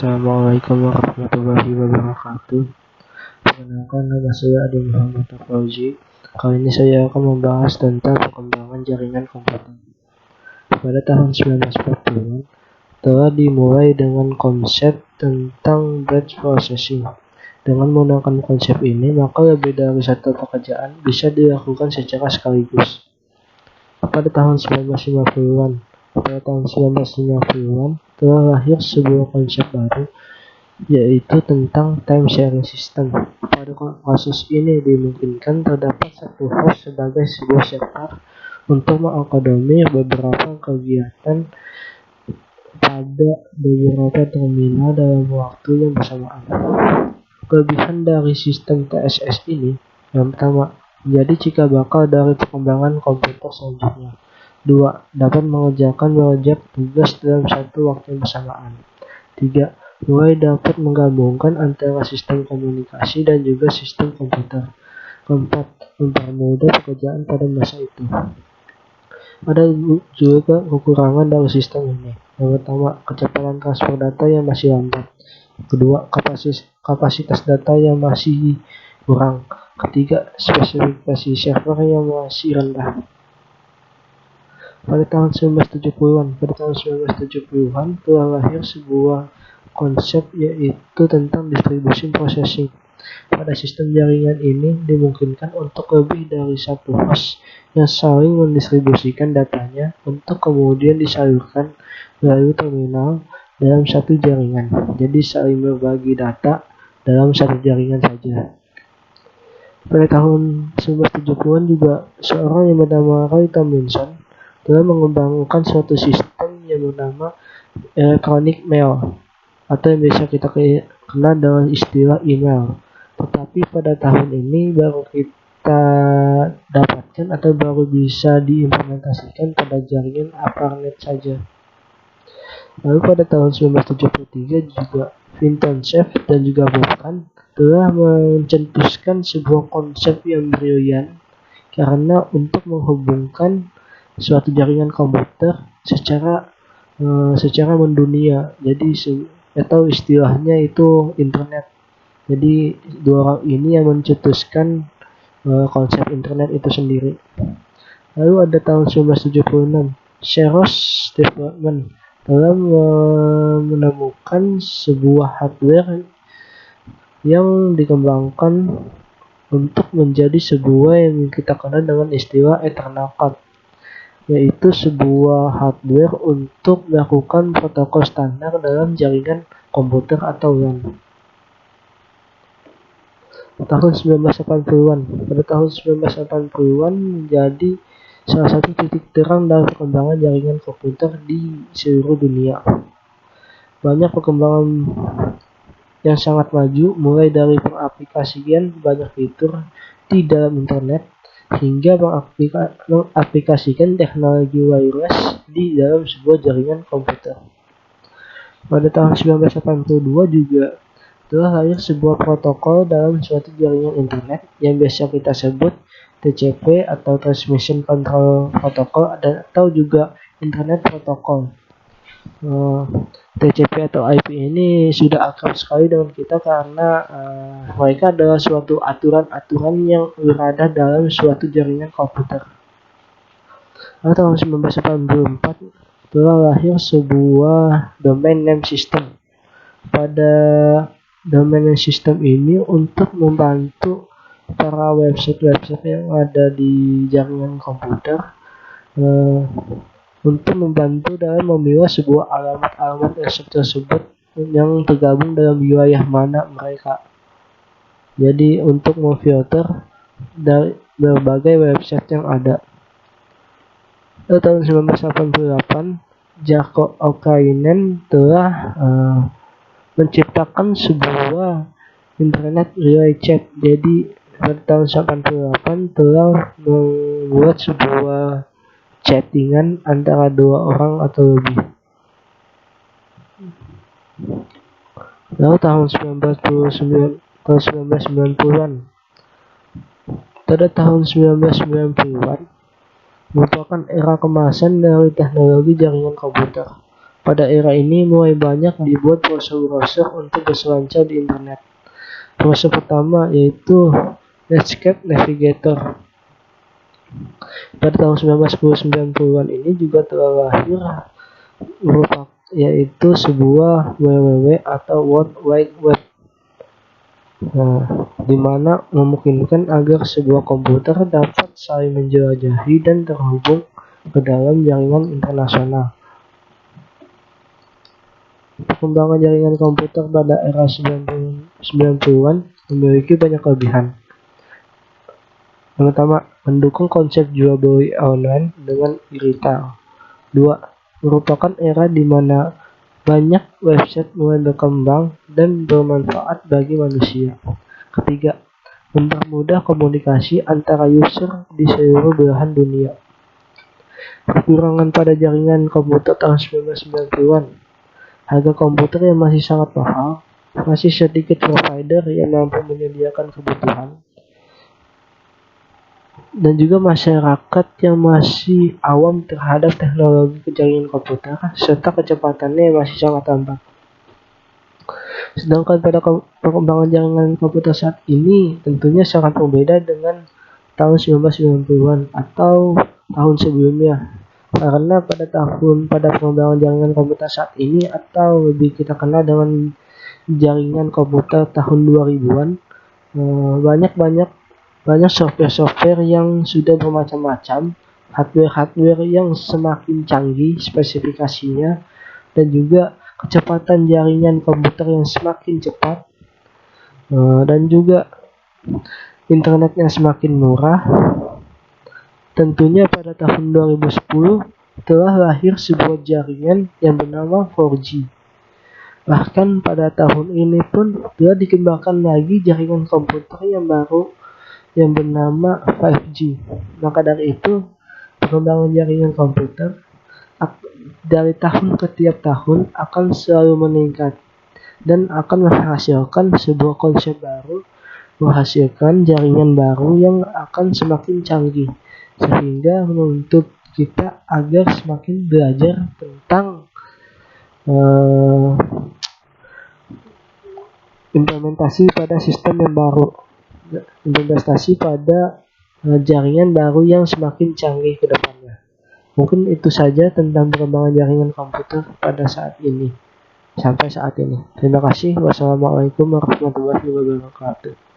Assalamualaikum warahmatullahi wabarakatuh. Perkenalkan, nama saya Adi Muhammad Fauzi. Kali ini saya akan membahas tentang perkembangan jaringan komputer. Pada tahun 1940 telah dimulai dengan konsep tentang batch processing. Dengan menggunakan konsep ini, maka lebih dari satu pekerjaan bisa dilakukan secara sekaligus. Pada tahun 1950-an telah lahir sebuah konsep baru, yaitu tentang time sharing system. Pada kasus ini dimungkinkan terdapat satu host sebagai sebuah server untuk mengakomodir beberapa kegiatan pada beberapa terminal dalam waktu yang bersamaan. Kelebihan dari sistem TSS ini, yang pertama, menjadi cikal bakal dari perkembangan komputer selanjutnya. 2. Dapat mengerjakan banyak tugas dalam satu waktu yang bersamaan. 3. Mulai dapat menggabungkan antara sistem komunikasi dan juga sistem komputer. 4. Mempermudah pekerjaan pada masa itu. Ada juga kekurangan dari sistem ini. Yang pertama, kecepatan transfer data yang masih lambat. Kedua, kapasitas data yang masih kurang. Ketiga, spesifikasi server yang masih rendah. Pada tahun 1970-an telah lahir sebuah konsep, yaitu tentang distribution processing. Pada sistem jaringan ini dimungkinkan untuk lebih dari satu host yang saling mendistribusikan datanya untuk kemudian disalurkan melalui terminal dalam satu jaringan. Jadi saling berbagi data dalam satu jaringan saja. Pada tahun 1970-an juga seorang yang bernama Roy Tomlinson telah mengembangkan suatu sistem yang bernama electronic mail, atau yang biasa kita kenal dengan istilah email. Tetapi pada tahun ini baru kita dapatkan atau baru bisa diimplementasikan pada jaringan ARPANET saja. Lalu pada tahun 1973 juga Vinton Cerf dan juga Bob Kahn telah mencetuskan sebuah konsep yang brilian, karena untuk menghubungkan suatu jaringan komputer secara mendunia. Jadi atau istilahnya itu internet. Jadi dua orang ini yang mencetuskan konsep internet itu sendiri. Lalu ada tahun 1976, Xerox Development telah menemukan sebuah hardware yang dikembangkan untuk menjadi sebuah yang kita kenal dengan istilah Ethernet card, yaitu sebuah hardware untuk melakukan protokol standar dalam jaringan komputer atau LAN. Tahun 1980-an. Pada tahun 1980-an menjadi salah satu titik terang dalam perkembangan jaringan komputer di seluruh dunia. Banyak perkembangan yang sangat maju, mulai dari pengaplikasian banyak fitur di dalam internet hingga mengaplikasikan teknologi wireless di dalam sebuah jaringan komputer. Pada tahun 1982 juga telah lahir sebuah protokol dalam suatu jaringan internet yang biasa kita sebut TCP atau Transmission Control Protocol, atau juga Internet Protocol. TCP atau IP ini sudah akrab sekali dengan kita karena mereka adalah suatu aturan-aturan yang berada dalam suatu jaringan komputer. Pada tahun 1984 telah lahir sebuah domain name system. Pada domain name system ini untuk membantu para website yang ada di jaringan komputer untuk membantu dalam memilah sebuah alamat website tersebut yang tergabung dalam wilayah mana mereka. Jadi untuk memfilter dari berbagai website yang ada. Tahun 1988 Jarkko Okkarainen telah menciptakan sebuah internet relay chat. Jadi pada tahun 1988 telah membuat sebuah chattingan antara dua orang atau lebih. Lalu tahun 1990-an. Pada tahun 1990-an merupakan era kemasan dari teknologi jaringan komputer. Pada era ini mulai banyak dibuat browser-browser untuk berselancar di internet. Browser pertama yaitu Netscape Navigator. Pada tahun 1990-an ini juga telah lahir yaitu sebuah www atau World Wide Web, di mana memungkinkan agar sebuah komputer dapat saling menjelajahi dan terhubung ke dalam jaringan internasional. Perkembangan jaringan komputer pada era 90-an memiliki banyak kelebihan. Yang pertama, mendukung konsep jual beli online dengan retail. 2. Merupakan era di mana banyak website mulai berkembang dan bermanfaat bagi manusia. Ketiga, mempermudah komunikasi antara user di seluruh belahan dunia. Kekurangan pada jaringan komputer tahun 1990-an. Harga komputer yang masih sangat mahal, masih sedikit provider yang mampu menyediakan kebutuhan, dan juga masyarakat yang masih awam terhadap teknologi jaringan komputer serta kecepatannya yang masih sangat lambat. Sedangkan pada perkembangan jaringan komputer saat ini tentunya sangat berbeda dengan tahun 1990-an atau tahun sebelumnya. Karena pada perkembangan jaringan komputer saat ini atau lebih kita kenal dengan jaringan komputer tahun 2000-an, banyak software yang sudah bermacam-macam, hardware yang semakin canggih spesifikasinya, dan juga kecepatan jaringan komputer yang semakin cepat, dan juga internet yang semakin murah. Tentunya pada tahun 2010 telah lahir sebuah jaringan yang bernama 4G. Bahkan pada tahun ini pun telah dikembangkan lagi jaringan komputer yang baru yang bernama 5G. Maka dari itu, perkembangan jaringan komputer dari tahun ke tiap tahun akan selalu meningkat dan akan menghasilkan sebuah konsep baru, menghasilkan jaringan baru yang akan semakin canggih, sehingga menuntut kita agar semakin belajar tentang implementasi pada sistem yang baru, investasi pada jaringan baru yang semakin canggih ke depannya. Mungkin itu saja tentang perkembangan jaringan komputer pada saat ini. Sampai saat ini. Terima kasih. Wassalamualaikum warahmatullahi wabarakatuh.